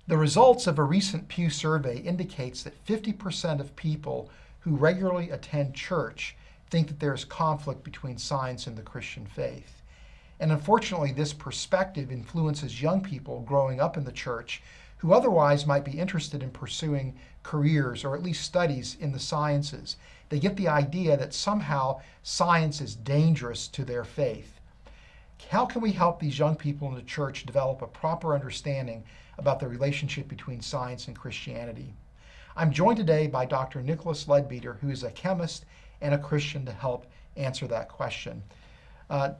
The results of a recent Pew survey indicates that 50% of people who regularly attend church think that there is conflict between science and the Christian faith. And unfortunately, this perspective influences young people growing up in the church who otherwise might be interested in pursuing careers or at least studies in the sciences. They get the idea that somehow science is dangerous to their faith. How can we help these young people in the church develop a proper understanding about the relationship between science and Christianity? I'm joined today by Dr. Nicholas Leadbeater, who is a chemist and a Christian, to help answer that question.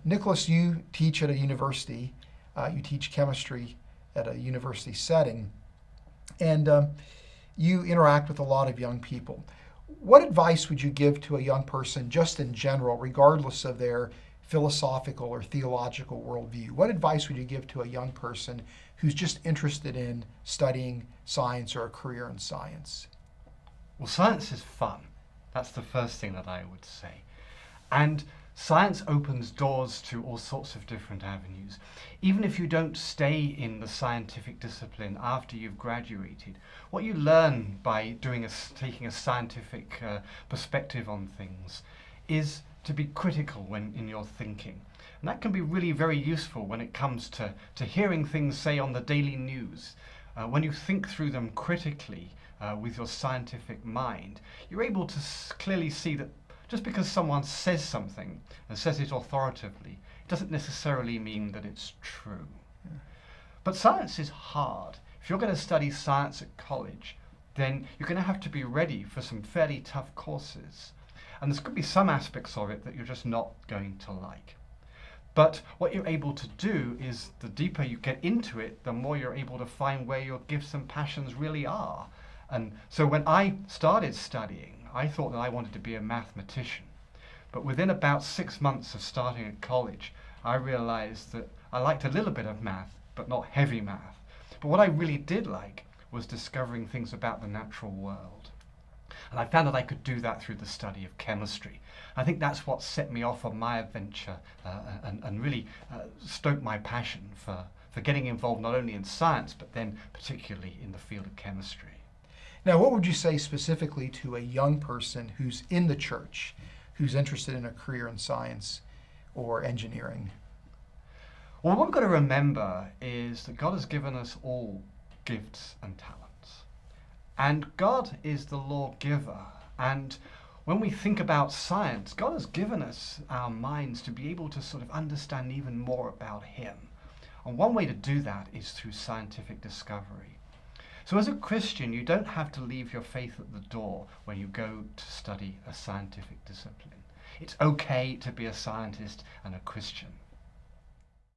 Nicholas, you teach at a university. You teach chemistry at a university setting, and you interact with a lot of young people. What advice would you give to a young person, just in general, regardless of their philosophical or theological worldview? What advice would you give to a young person who's just interested in studying science or a career in science? Well, science is fun. That's the first thing that I would say. And science opens doors to all sorts of different avenues. Even if you don't stay in the scientific discipline after you've graduated, what you learn by taking a scientific perspective on things is to be critical in your thinking. And that can be really very useful when it comes to hearing things, say, on the daily news. When you think through them critically with your scientific mind, you're able to clearly see that just because someone says something and says it authoritatively, it doesn't necessarily mean that it's true. Yeah. But science is hard. If you're going to study science at college, then you're going to have to be ready for some fairly tough courses. And there's going to be some aspects of it that you're just not going to like. But what you're able to do is, the deeper you get into it, the more you're able to find where your gifts and passions really are. And so when I started studying, I thought that I wanted to be a mathematician. But within about 6 months of starting at college, I realized that I liked a little bit of math, but not heavy math. But what I really did like was discovering things about the natural world. And I found that I could do that through the study of chemistry. I think that's what set me off on my adventure and really stoked my passion for getting involved not only in science, but then particularly in the field of chemistry. Now, what would you say specifically to a young person who's in the church, who's interested in a career in science or engineering? Well, what we've got to remember is that God has given us all gifts and talents. And God is the lawgiver. And when we think about science, God has given us our minds to be able to sort of understand even more about Him. And one way to do that is through scientific discovery. So as a Christian, you don't have to leave your faith at the door when you go to study a scientific discipline. It's okay to be a scientist and a Christian.